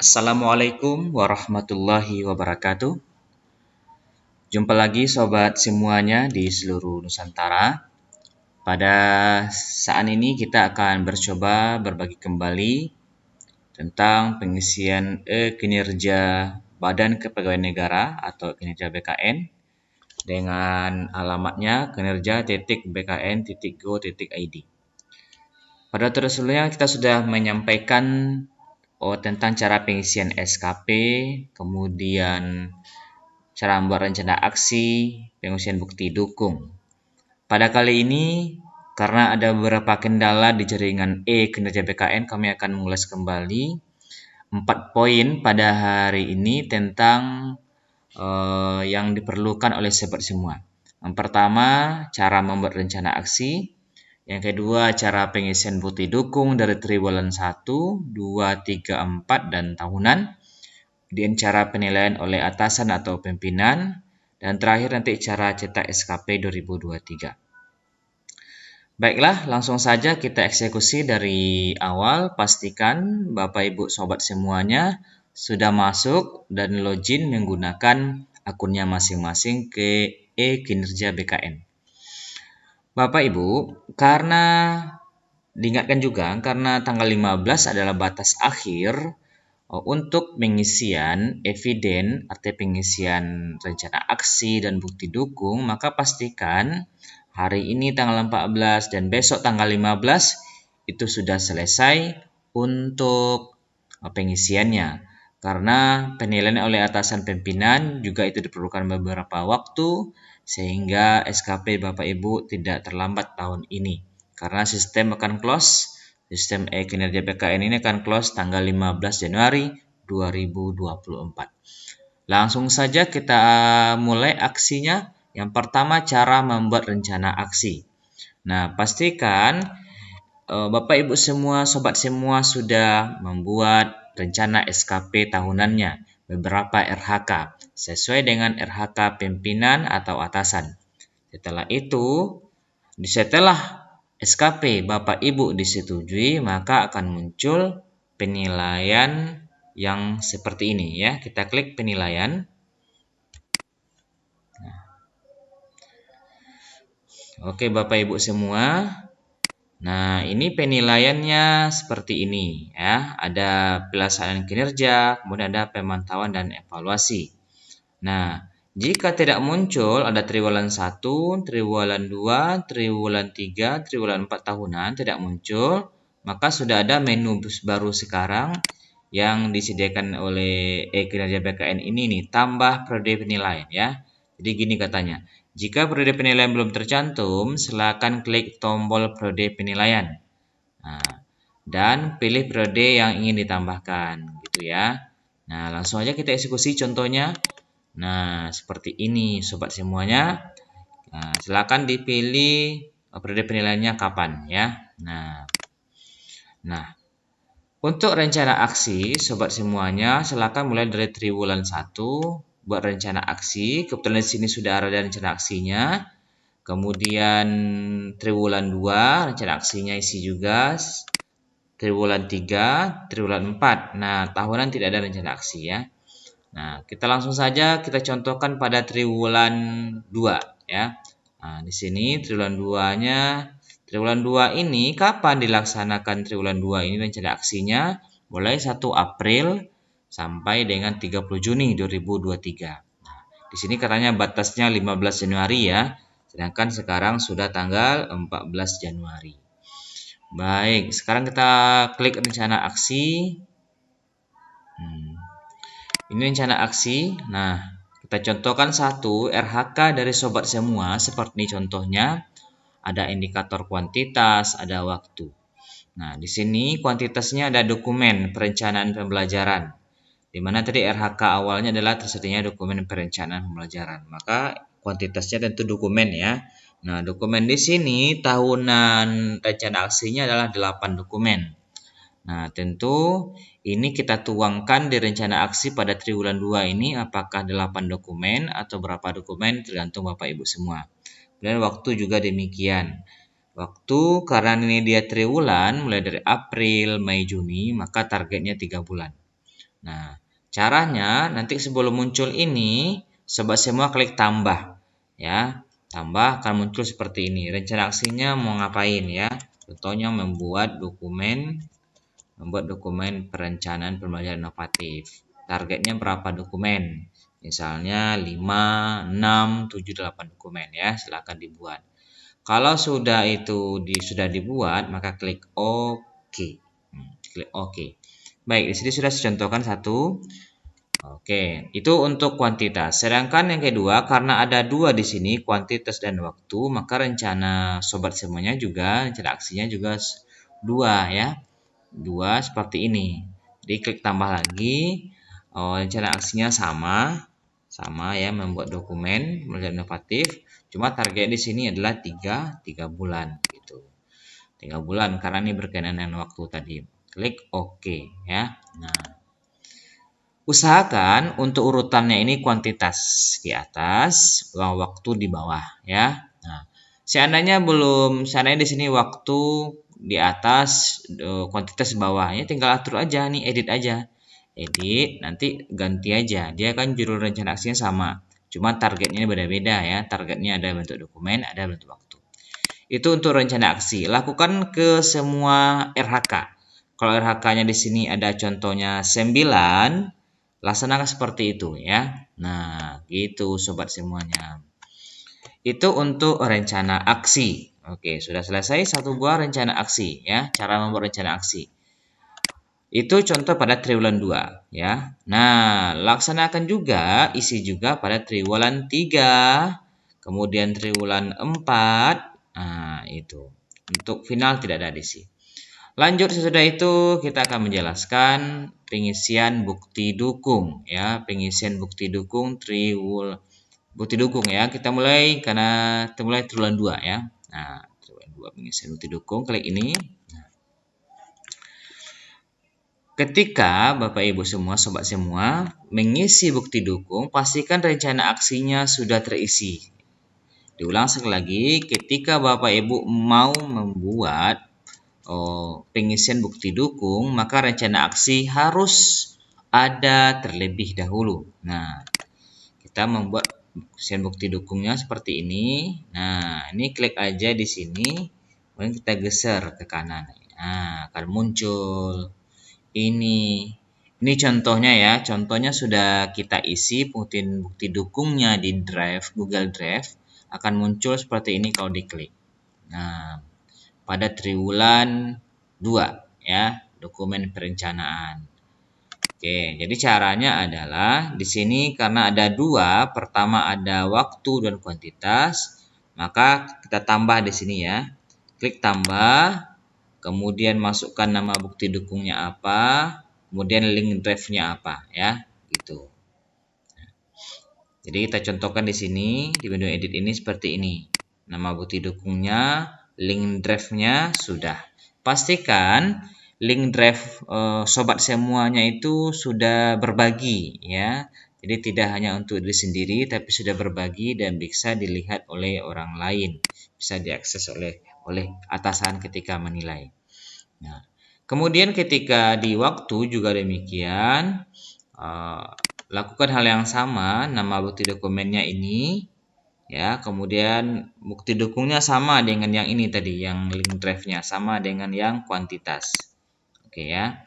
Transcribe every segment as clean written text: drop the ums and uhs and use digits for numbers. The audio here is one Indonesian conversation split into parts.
Assalamualaikum warahmatullahi wabarakatuh. Jumpa lagi sobat semuanya di seluruh Nusantara. Pada saat ini kita akan mencoba berbagi kembali tentang pengisian kinerja Badan Kepegawaian Negara atau kinerja BKN dengan alamatnya kinerja.bkn.go.id. Pada tutorial sebelumnya kita sudah menyampaikan tentang cara pengisian SKP, kemudian cara membuat rencana aksi, pengisian bukti dukung. Pada kali ini, karena ada beberapa kendala di jaringan kinerja BKN, kami akan mengulas kembali 4 poin pada hari ini tentang yang diperlukan oleh sobat semua. Yang pertama, cara membuat rencana aksi. Yang kedua, cara pengisian bukti dukung dari triwulan 1, 2, 3, 4, dan tahunan. Kemudian cara penilaian oleh atasan atau pimpinan. Dan terakhir nanti cara cetak SKP 2023. Baiklah, langsung saja kita eksekusi dari awal. Pastikan Bapak Ibu Sobat semuanya sudah masuk dan login menggunakan akunnya masing-masing ke kinerja BKN. Bapak Ibu, karena diingatkan juga karena tanggal 15 adalah batas akhir untuk pengisian eviden atau pengisian rencana aksi dan bukti dukung, maka pastikan hari ini tanggal 14 dan besok tanggal 15 itu sudah selesai untuk pengisiannya. Karena penilaian oleh atasan pimpinan juga itu diperlukan beberapa waktu sehingga SKP Bapak Ibu tidak terlambat tahun ini. Karena sistem akan close, sistem kinerja BKN ini akan close tanggal 15 Januari 2024. Langsung saja kita mulai aksinya. Yang pertama, cara membuat rencana aksi. Nah, pastikan Bapak Ibu semua, sobat semua sudah membuat rencana SKP tahunannya, beberapa RHK, sesuai dengan RHK pimpinan atau atasan. Setelah itu, setelah SKP Bapak Ibu disetujui, maka akan muncul penilaian yang seperti ini ya. Kita klik penilaian. Oke Bapak Ibu semua. Nah, ini penilaiannya seperti ini ya. Ada pelaksanaan kinerja, kemudian ada pemantauan dan evaluasi. Nah, jika tidak muncul ada triwulan 1, triwulan 2, triwulan 3, triwulan 4 tahunan tidak muncul, maka sudah ada menu baru sekarang yang disediakan oleh kinerja BKN ini nih, tambah periode penilaian ya. Jadi gini katanya, jika periode penilaian belum tercantum, silakan klik tombol periode penilaian. Nah, dan pilih periode yang ingin ditambahkan gitu ya. Nah, langsung aja kita eksekusi contohnya. Nah, seperti ini sobat semuanya. Nah, silakan dipilih periode penilaiannya kapan ya. Nah, untuk rencana aksi sobat semuanya, silakan mulai dari triwulan 1 buat rencana aksi. Kebetulan di sini sudah ada rencana aksinya. Kemudian triwulan 2 rencana aksinya isi juga. Triwulan 3, triwulan 4. Nah, tahunan tidak ada rencana aksi ya. Nah, kita langsung saja kita contohkan pada triwulan 2 ya. Nah, di sini triwulan 2-nya, triwulan 2 ini kapan dilaksanakan triwulan 2 ini rencana aksinya? Mulai 1 April sampai dengan 30 Juni 2023. Nah, di sini katanya batasnya 15 Januari ya. Sedangkan sekarang sudah tanggal 14 Januari. Baik, sekarang kita klik rencana aksi. Ini rencana aksi. Nah, kita contohkan satu RHK dari sobat semua. Seperti ini contohnya. Ada indikator kuantitas, ada waktu. Nah, di sini kuantitasnya ada dokumen perencanaan pembelajaran. Di mana tadi RHK awalnya adalah tersedianya dokumen perencanaan pembelajaran. Maka kuantitasnya tentu dokumen ya. Nah, dokumen di sini tahunan rencana aksinya adalah 8 dokumen. Nah, tentu ini kita tuangkan di rencana aksi pada triwulan 2 ini apakah 8 dokumen atau berapa dokumen tergantung Bapak Ibu semua. Dan waktu juga demikian. Waktu karena ini dia triwulan mulai dari April, Mei, Juni, maka targetnya 3 bulan. Nah, caranya nanti sebelum muncul ini, sobat semua klik tambah. Ya, tambah akan muncul seperti ini. Rencana aksinya mau ngapain ya? Contohnya membuat dokumen perencanaan pembelajaran inovatif. Targetnya berapa dokumen? Misalnya 5, 6, 7, 8 dokumen ya, silakan dibuat. Kalau sudah dibuat, maka klik OK. Klik OK. Baik, di sini sudah saya contohkan satu. Oke, itu untuk kuantitas. Sedangkan yang kedua, karena ada dua di sini, kuantitas dan waktu, maka rencana sobat semuanya juga, rencana aksinya juga dua ya. Dua seperti ini. Jadi klik tambah lagi. Rencana aksinya sama ya, membuat dokumen belajar inovatif. Cuma target di sini adalah 3 bulan gitu. 3 bulan karena ini berkenaan dengan waktu tadi. Klik OK ya. Nah, usahakan untuk urutannya ini kuantitas di atas, waktu di bawah ya. Nah, seandainya di sini waktu di atas, kuantitas di bawah, ya tinggal atur aja nih, edit aja. Edit, nanti ganti aja. Dia kan judul rencana aksinya sama. Cuma targetnya beda-beda ya. Targetnya ada bentuk dokumen, ada bentuk waktu. Itu untuk rencana aksi. Lakukan ke semua RHK. Kalau RHK-nya di sini ada contohnya 9, laksanakan seperti itu ya. Nah, gitu sobat semuanya. Itu untuk rencana aksi. Oke, sudah selesai satu buah rencana aksi ya, cara membuat rencana aksi. Itu contoh pada triwulan 2 ya. Nah, laksanakan juga, isi juga pada triwulan 3, kemudian triwulan 4. Nah, itu. Untuk final tidak ada isi. Lanjut sesudah itu kita akan menjelaskan pengisian bukti dukung ya, pengisian bukti dukung bukti dukung ya. Kita mulai triwulan 2 ya. Nah, triwulan 2 pengisian bukti dukung, klik ini. Ketika Bapak Ibu semua, sobat semua, mengisi bukti dukung, pastikan rencana aksinya sudah terisi. Diulang sekali lagi, ketika Bapak Ibu mau membuat pengisian bukti dukung, maka rencana aksi harus ada terlebih dahulu. Nah, kita membuat pengisian bukti dukungnya seperti ini. Nah, ini klik aja di sini, kemudian kita geser ke kanan. Nah, akan muncul ini contohnya ya. Contohnya sudah kita isi bukti dukungnya di Google Drive, akan muncul seperti ini kalau diklik. Nah, pada triwulan 2 ya, dokumen perencanaan. Oke, jadi caranya adalah di sini karena ada dua, pertama ada waktu dan kuantitas, maka kita tambah di sini ya. Klik tambah, kemudian masukkan nama bukti dukungnya apa, kemudian link drive-nya apa ya, gitu. Jadi kita contohkan di sini di menu edit ini seperti ini. Nama bukti dukungnya, link drive-nya sudah. Pastikan link drive sobat semuanya itu sudah berbagi ya. Jadi tidak hanya untuk diri sendiri tapi sudah berbagi dan bisa dilihat oleh orang lain, bisa diakses oleh atasan ketika menilai. Nah, kemudian ketika di waktu juga demikian, lakukan hal yang sama, nama bukti dokumennya ini ya, kemudian bukti dukungnya sama dengan yang ini tadi, yang link drive-nya sama dengan yang kuantitas. Oke ya.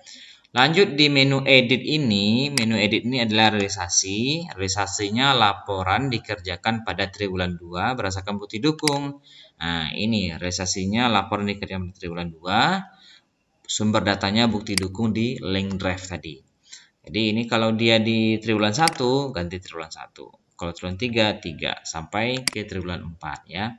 Lanjut di menu edit ini adalah realisasi. Realisasinya laporan dikerjakan pada triwulan 2 berdasarkan bukti dukung. Nah, ini realisasinya laporan dikerjakan pada triwulan 2. Sumber datanya bukti dukung di link drive tadi. Jadi ini kalau dia di triwulan 1, ganti triwulan 1. Kalau triwulan 3, 3 sampai ke triwulan 4 ya.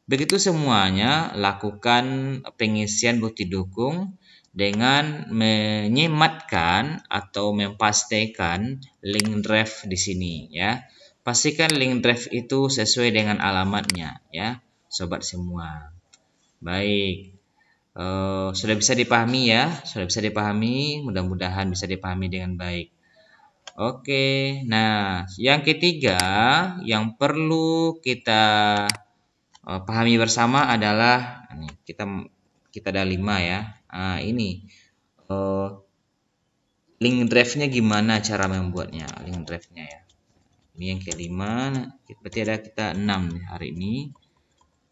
Begitu semuanya, lakukan pengisian bukti dukung dengan menyematkan atau mempastikan link drive di sini ya. Pastikan link drive itu sesuai dengan alamatnya ya, sobat semua. Baik, sudah bisa dipahami ya, mudah-mudahan bisa dipahami dengan baik. Oke, nah yang ketiga yang perlu kita pahami bersama adalah kita ada 5 ya. Ini link drive-nya gimana cara membuatnya? Link drive-nya ya. Ini yang kelima, berarti ada kita 6 hari ini.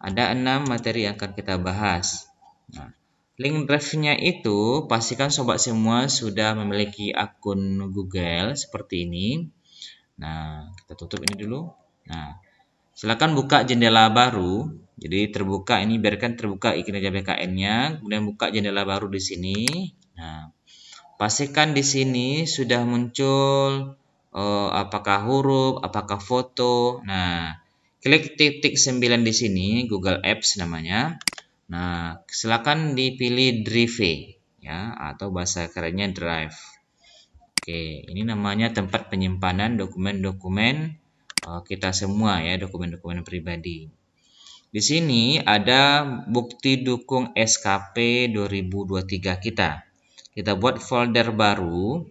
Ada 6 materi yang akan kita bahas. Nah, link drive-nya itu pastikan sobat semua sudah memiliki akun Google seperti ini. Nah, kita tutup ini dulu. Nah, silakan buka jendela baru. Jadi terbuka ini, biarkan terbuka kinerja BKN-nya, kemudian buka jendela baru di sini. Nah, pastikan di sini sudah muncul apakah huruf, apakah foto. Nah, klik titik 9 di sini, Google Apps namanya. Nah, silakan dipilih Drive ya, atau bahasa kerennya Drive. Oke, ini namanya tempat penyimpanan dokumen-dokumen kita semua ya, dokumen-dokumen pribadi. Di sini ada bukti dukung SKP 2023 kita. Kita buat folder baru.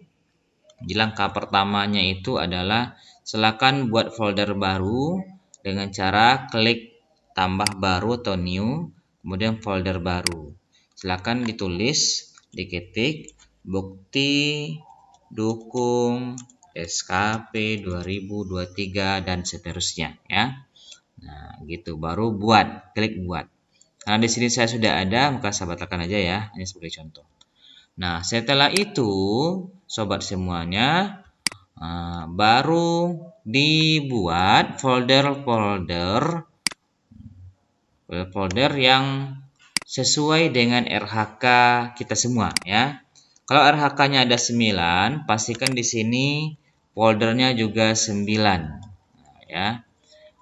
Di langkah pertamanya itu adalah silakan buat folder baru dengan cara klik tambah baru atau new, kemudian folder baru. Silakan ditulis, diketik bukti dukung SKP 2023 dan seterusnya ya. Nah, gitu baru buat, klik buat. Karena di sini saya sudah ada, maka saya batalkan aja ya, ini sebagai contoh. Nah, setelah itu sobat semuanya baru dibuat folder yang sesuai dengan RHK kita semua ya. Kalau RHK-nya ada 9, pastikan di sini foldernya juga 9. Nah, ya.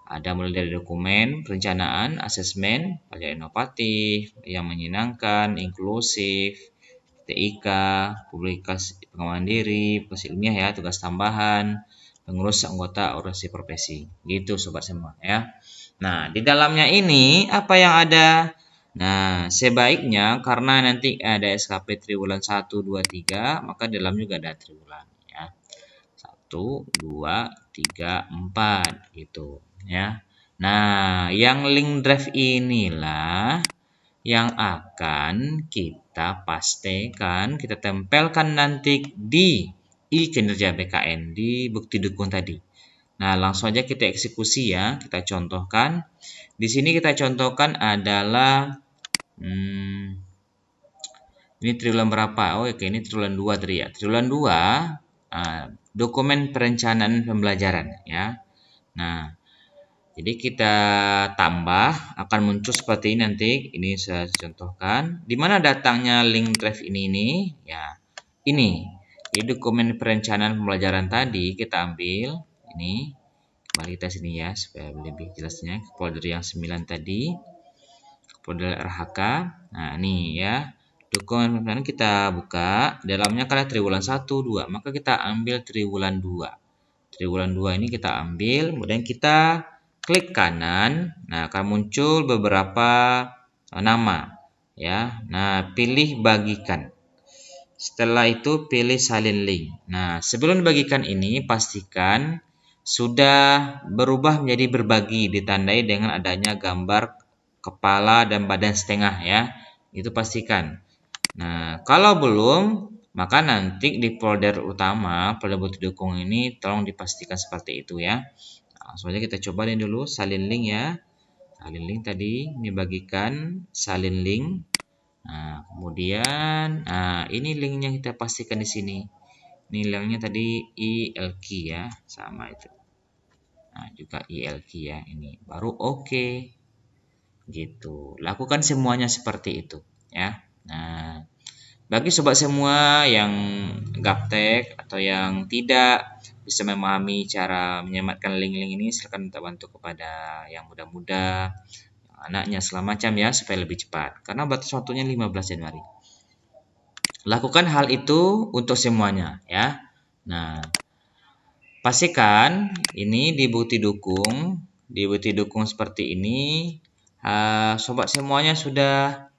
Ada mulai dari dokumen, perencanaan, asesmen, pelajaran inovatif, yang menyenangkan, inklusif, TIK, publikasi pengembangan diri, publikasi ilmiah ya, tugas tambahan, pengurus anggota organisasi profesi. Gitu sobat semua ya. Nah, di dalamnya ini apa yang ada? Nah, sebaiknya karena nanti ada SKP triwulan 1, 2, 3, maka di dalam juga ada triwulan ya. 1, 2, 3, 4 gitu ya. Nah, yang link drive inilah yang akan kita pastikan, kita tempelkan nanti di kinerja BKN, di bukti dukung tadi. Nah, langsung aja kita eksekusi ya, kita contohkan. Di sini kita contohkan adalah ini triwulan berapa? Oh, oke, ini triwulan 2 tadi ya. Triwulan 2 dokumen perencanaan pembelajaran ya. Nah, jadi kita tambah akan muncul seperti ini nanti. Ini saya contohkan. Di mana datangnya link drive ini ya. Ini di dokumen perencanaan pembelajaran tadi kita ambil ini. Mari kita sini ya supaya lebih jelasnya. Folder yang 9 tadi. Folder RHK. Nah, ini ya. Dokumen perencanaan kita buka. Dalamnya kan triwulan 1, 2. Maka kita ambil triwulan 2. Triwulan 2 ini kita ambil. Kemudian kita klik kanan. Nah, akan muncul beberapa nama ya. Nah, pilih bagikan. Setelah itu pilih salin link. Nah, sebelum dibagikan ini pastikan sudah berubah menjadi berbagi, ditandai dengan adanya gambar kepala dan badan setengah ya. Itu pastikan. Nah, kalau belum, maka nanti di folder utama, folder bukti dukung ini tolong dipastikan seperti itu ya. Langsung aja kita coba dulu salin link ya. Salin link tadi ini bagikan salin link. Nah, kemudian ini linknya kita pastikan di sini. Ini linknya tadi ILK ya, sama itu. Nah, juga ILK ya ini. Baru oke. Gitu. Lakukan semuanya seperti itu ya. Nah, bagi sobat semua yang gaptek atau yang tidak bisa memahami cara menyematkan link-link ini, silakan minta bantu kepada yang muda-muda, anaknya segala macam ya, supaya lebih cepat. Karena batas waktunya 15 Januari. Lakukan hal itu untuk semuanya ya. Nah, pastikan ini di bukti dukung seperti ini, sobat semuanya sudah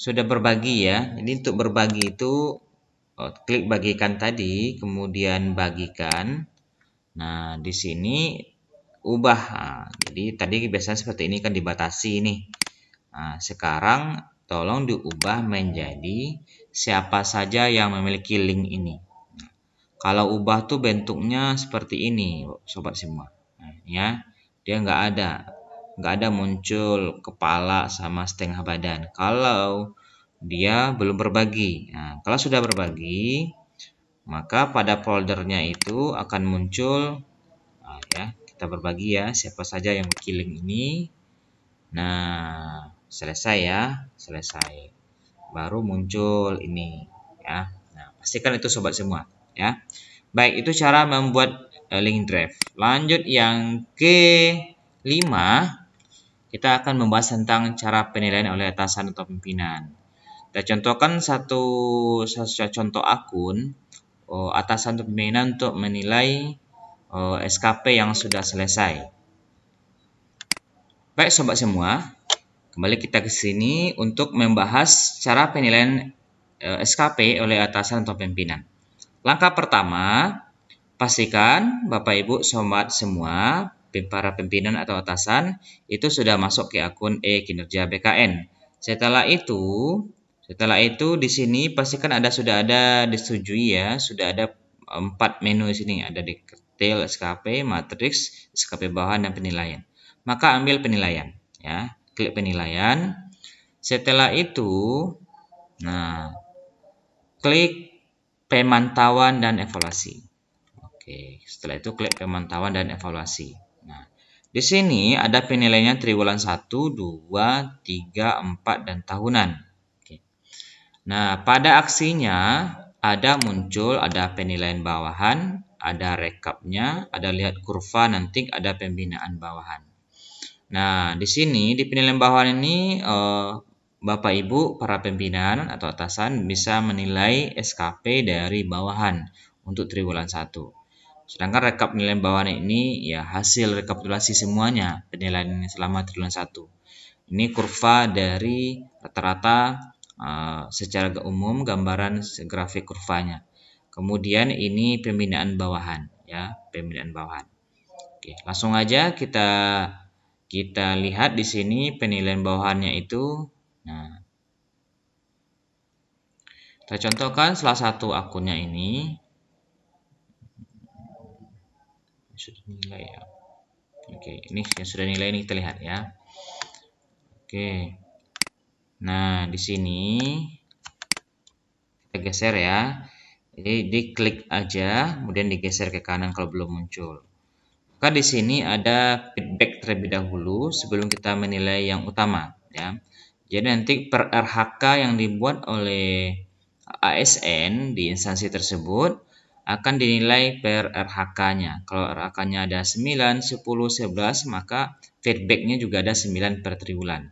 berbagi ya. Jadi untuk berbagi itu klik bagikan tadi, kemudian bagikan. Nah, di sini ubah. Jadi tadi biasanya seperti ini kan dibatasi nih. Nah, sekarang tolong diubah menjadi siapa saja yang memiliki link ini. Nah, kalau ubah tuh bentuknya seperti ini, sobat semua. Nah, ya, dia nggak ada muncul kepala sama setengah badan. Kalau dia belum berbagi. Nah, kalau sudah berbagi, maka pada foldernya itu akan muncul, nah, ya, kita berbagi ya, siapa saja yang memiliki link ini. Nah, selesai ya, selesai. Baru muncul ini ya. Nah, pastikan itu sobat semua ya. Baik, itu cara membuat link drive. Lanjut yang kelima, kita akan membahas tentang cara penilaian oleh atasan atau pimpinan. Kita contohkan satu contoh akun atasan atau pimpinan untuk menilai SKP yang sudah selesai. Baik sobat semua, kembali kita ke sini untuk membahas cara penilaian SKP oleh atasan atau pimpinan. Langkah pertama, pastikan Bapak Ibu sobat semua, para pimpinan atau atasan itu sudah masuk ke akun e-kinerja BKN. Setelah itu di sini pastikan sudah ada disetujui ya, sudah ada 4 menu di sini, ada detail SKP, matriks, SKP bawahan dan penilaian. Maka ambil penilaian ya, klik penilaian. Setelah itu, nah, klik pemantauan dan evaluasi. Oke, setelah itu klik pemantauan dan evaluasi. Nah, di sini ada penilaiannya triwulan 1, 2, 3, 4 dan tahunan. Oke. Nah, pada aksinya ada penilaian bawahan, ada rekapnya, ada lihat kurva, nanti ada pembinaan bawahan. Nah, di sini di penilaian bawahan ini Bapak Ibu para pimpinan atau atasan bisa menilai SKP dari bawahan untuk triwulan 1. Sedangkan rekap penilaian bawahan ini ya hasil rekapitulasi semuanya penilaian ini selama triwulan 1. Ini kurva dari rata-rata secara umum gambaran grafik kurvanya. Kemudian ini pembinaan bawahan ya, pembinaan bawahan. Oke, langsung aja kita lihat di sini penilaian bawahannya itu. Nah, kita contohkan salah satu akunnya ini. Sudah nilai ya. Oke, ini yang sudah nilai ini kita lihat ya. Oke. Nah, di sini kita geser ya. Jadi diklik aja, kemudian digeser ke kanan kalau belum muncul. Maka di sini ada feedback terlebih dahulu sebelum kita menilai yang utama ya. Jadi nanti per RHK yang dibuat oleh ASN di instansi tersebut akan dinilai per RHK-nya. Kalau RHK-nya ada 9, 10, 11, maka feedback-nya juga ada 9 per triwulan.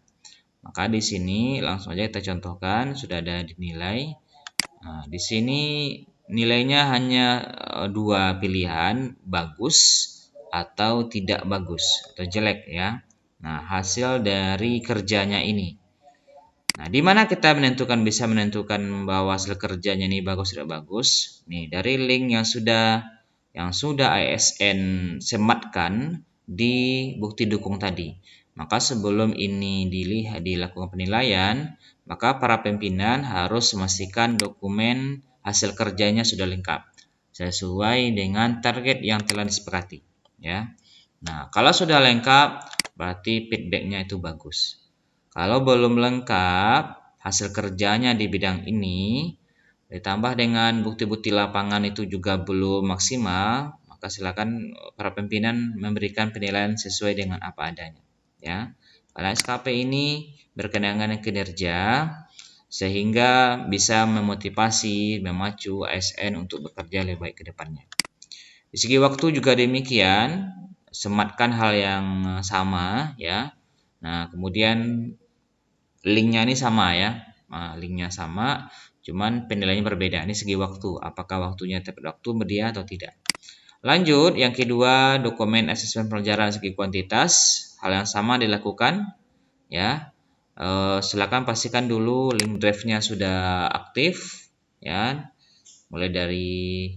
Maka di sini langsung aja kita contohkan sudah ada dinilai. Nah, di sini nilainya hanya 2 pilihan, bagus atau tidak bagus atau jelek ya. Nah, hasil dari kerjanya ini. Nah, di mana kita bisa menentukan bahwa hasil kerjanya ini bagus tidak bagus? Nih, dari link yang sudah ASN sematkan di bukti dukung tadi. Maka sebelum ini dilakukan penilaian, maka para pimpinan harus memastikan dokumen hasil kerjanya sudah lengkap sesuai dengan target yang telah disepakati. Ya. Nah, kalau sudah lengkap, berarti feedbacknya itu bagus. Kalau belum lengkap, hasil kerjanya di bidang ini, ditambah dengan bukti-bukti lapangan itu juga belum maksimal, maka silakan para pimpinan memberikan penilaian sesuai dengan apa adanya. Ya, karena SKP ini berkenaan dengan kinerja, sehingga bisa memotivasi, memacu ASN untuk bekerja lebih baik ke depannya. Di segi waktu juga demikian, sematkan hal yang sama ya. Nah, kemudian linknya ini sama ya. Nah, linknya sama, cuman penilaiannya berbeda. Ini segi waktu, apakah waktunya tepat waktu media atau tidak. Lanjut, yang kedua, dokumen asesmen pelajaran segi kuantitas. Hal yang sama dilakukan ya. Silakan pastikan dulu link drive-nya sudah aktif ya. Mulai dari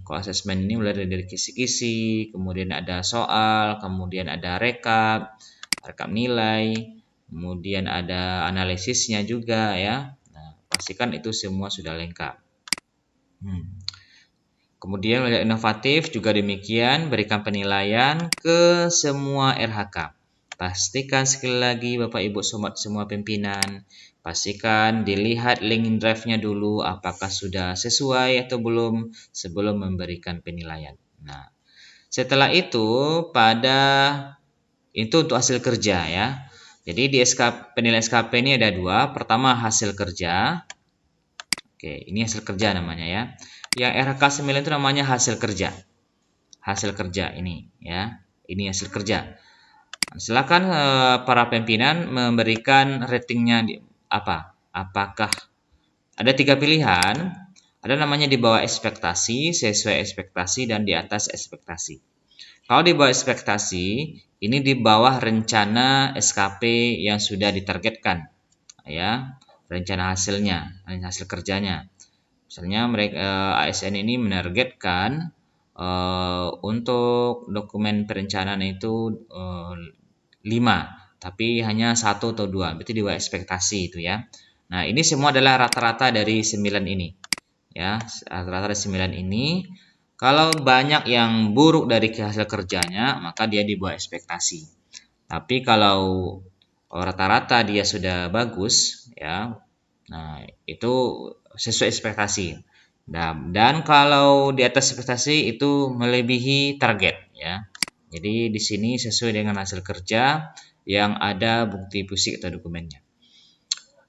co-assessment ini mulai dari kisi-kisi, kemudian ada soal, kemudian ada rekap nilai, kemudian ada analisisnya juga ya. Nah, pastikan itu semua sudah lengkap. Kemudian belajar inovatif juga demikian, berikan penilaian ke semua RHK. Pastikan sekali lagi Bapak Ibu Sobat semua pimpinan, pastikan dilihat link drive-nya dulu apakah sudah sesuai atau belum sebelum memberikan penilaian. Nah, setelah itu itu untuk hasil kerja ya. Jadi di penilaian SKP ini ada dua. Pertama hasil kerja. Oke, ini hasil kerja namanya ya. Yang RHK 9 itu namanya hasil kerja. Hasil kerja ini ya. Ini hasil kerja. Silakan para pimpinan memberikan ratingnya apa? Apakah ada 3 pilihan? Ada namanya di bawah ekspektasi, sesuai ekspektasi, dan di atas ekspektasi. Kalau di bawah ekspektasi, ini di bawah rencana SKP yang sudah ditargetkan, ya, rencana hasilnya, hasil kerjanya. Misalnya mereka ASN ini menargetkan untuk dokumen perencanaan itu 5, tapi hanya 1 atau 2, berarti di bawah ekspektasi itu ya. Nah, ini semua adalah rata-rata dari 9 ini. Ya, rata-rata dari 9 ini. Kalau banyak yang buruk dari hasil kerjanya, maka dia di bawah ekspektasi. Tapi kalau rata-rata dia sudah bagus, ya, nah itu sesuai ekspektasi. Dan kalau di atas ekspektasi itu melebihi target, ya. Jadi di sini sesuai dengan hasil kerja yang ada bukti fisik atau dokumennya.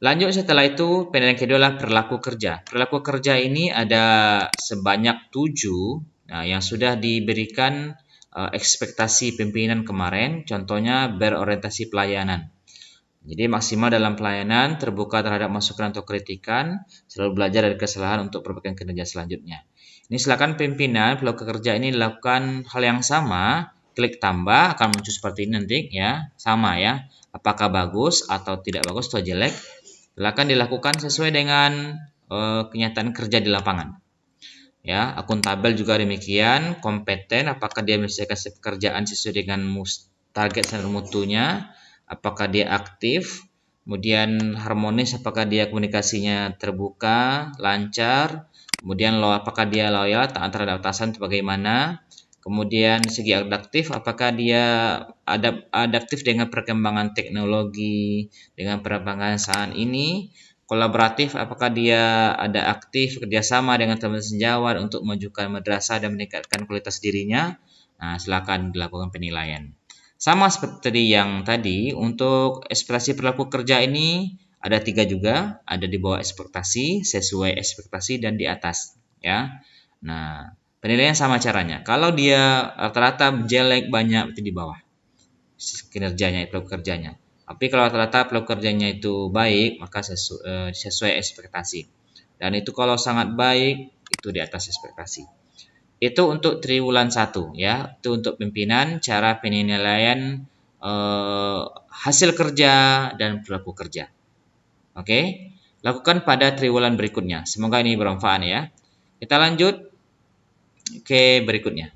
Lanjut setelah itu penilaian kedua adalah perilaku kerja. Perilaku kerja ini ada sebanyak 7 yang sudah diberikan ekspektasi pimpinan kemarin. Contohnya berorientasi pelayanan. Jadi maksimal dalam pelayanan, terbuka terhadap masukan atau kritikan, selalu belajar dari kesalahan untuk perbaikan kinerja selanjutnya. Ini silakan pimpinan perilaku kerja ini lakukan hal yang sama, klik tambah akan muncul seperti ini nanti ya, sama ya. Apakah bagus atau tidak bagus atau jelek? Silakan dilakukan sesuai dengan kenyataan kerja di lapangan. Ya, akuntabel juga demikian, kompeten, apakah dia menyelesaikan pekerjaan sesuai dengan target standar mutunya, apakah dia aktif, kemudian harmonis, apakah dia komunikasinya terbuka, lancar, kemudian apakah dia loyal, taat terhadap atasan bagaimana, kemudian segi adaptif, apakah dia adaptif dengan perkembangan teknologi, dengan perkembangan saat ini, kolaboratif, apakah dia ada aktif kerjasama dengan teman sejawat untuk memajukan madrasah dan meningkatkan kualitas dirinya. Nah, silakan dilakukan penilaian. Sama seperti yang tadi, untuk ekspektasi perilaku kerja ini ada 3 juga, ada di bawah ekspektasi, sesuai ekspektasi, dan di atas. Ya, nah penilaian sama caranya. Kalau dia rata-rata jelek banyak itu di bawah kinerjanya, perilaku kerjanya. Tapi kalau rata-rata perilaku kerjanya itu baik, maka sesuai ekspektasi. Dan itu kalau sangat baik, itu di atas ekspektasi. Itu untuk triwulan 1 ya. Itu untuk pimpinan, cara penilaian hasil kerja dan perilaku kerja. Oke. Lakukan pada triwulan berikutnya. Semoga ini bermanfaat ya. Kita lanjut ke berikutnya.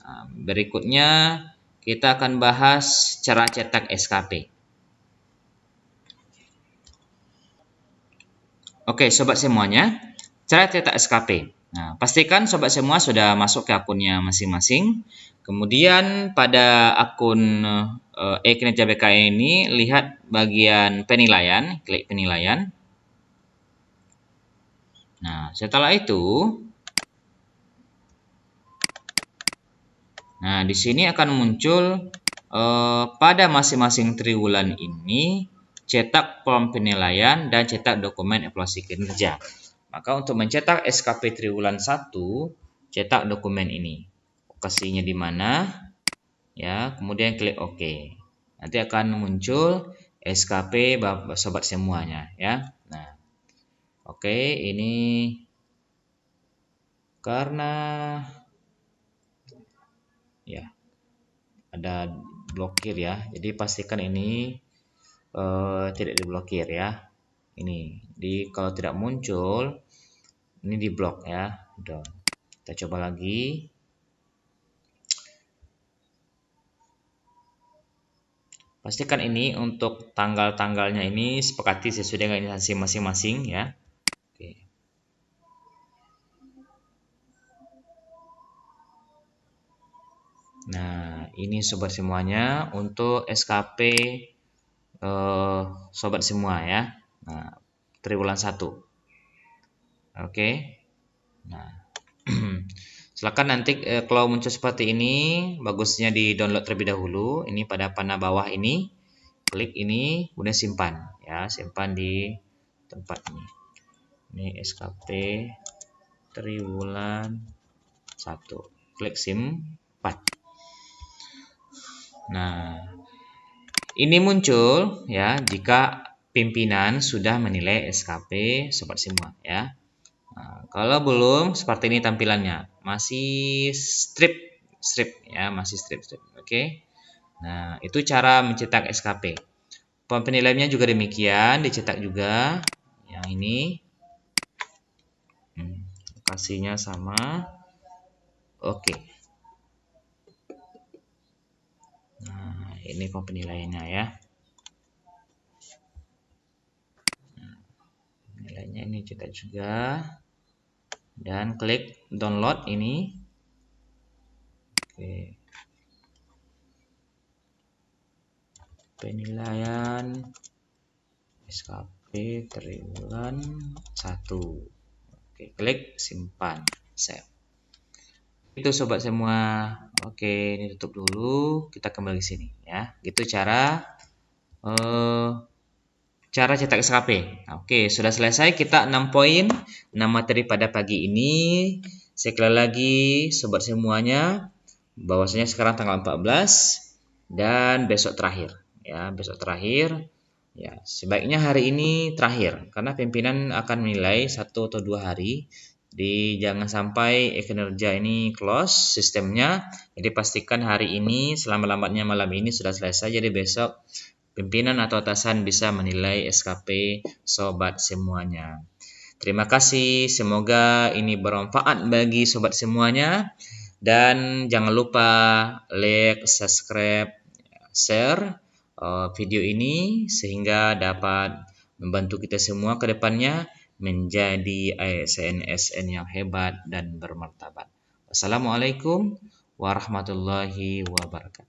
Nah, berikutnya kita akan bahas cara cetak SKP. Oke, sobat semuanya, cara cetak SKP. Nah, pastikan sobat semua sudah masuk ke akunnya masing-masing. Kemudian pada akun e-kinerja BKN ini, lihat bagian penilaian, klik penilaian. Nah, setelah itu, nah di sini akan muncul pada masing-masing triwulan ini cetak form penilaian dan cetak dokumen evaluasi kinerja. Maka untuk mencetak SKP triwulan 1, cetak dokumen ini. Lokasinya di mana? Ya, kemudian klik OK. Nanti akan muncul SKP sobat semuanya ya. Nah, oke, ini karena ya ada blokir ya. Jadi pastikan ini tidak diblokir ya. Ini kalau tidak muncul ini diblok ya. Udah. Kita coba lagi. Pastikan ini untuk tanggal-tanggalnya ini sepakati sesuai dengan instansi masing-masing ya. Oke. Nah, ini sobat semuanya untuk SKP sobat semua ya. Nah, triwulan 1. Oke. Nah, silakan nanti kalau muncul seperti ini, bagusnya di-download terlebih dahulu. Ini pada panah bawah ini, klik ini, kemudian simpan ya, simpan di tempat ini. Ini SKP triwulan 1. Klik simpan. Nah, ini muncul ya jika pimpinan sudah menilai SKP sobat semua ya. Nah, kalau belum seperti ini tampilannya, masih strip ya, masih strip. Oke. Nah, itu cara mencetak SKP. Penilaiannya juga demikian, dicetak juga. Yang ini lokasinya sama. Oke. Nah, ini penilaiannya ya. Nilainya ini cetak juga. Dan klik download ini. Oke. Penilaian SKP triwulan 1. Oke, klik simpan, save. Itu sobat semua. Oke, ini tutup dulu. Kita kembali ke sini ya. Gitu cara cetak SKP. Oke, sudah selesai kita 6 poin 6 materi pada pagi ini. Sekali lagi sobat semuanya, bahwasanya sekarang tanggal 14 dan besok terakhir ya, besok terakhir. Ya, sebaiknya hari ini terakhir karena pimpinan akan menilai 1 atau 2 hari. Jangan sampai kinerja ini close sistemnya. Jadi pastikan hari ini selama-lambatnya malam ini sudah selesai. Jadi besok pimpinan atau atasan bisa menilai SKP sobat semuanya. Terima kasih, semoga ini bermanfaat bagi sobat semuanya. Dan jangan lupa like, subscribe, share video ini sehingga dapat membantu kita semua ke depannya menjadi ASN yang hebat dan bermartabat. Wassalamualaikum warahmatullahi wabarakatuh.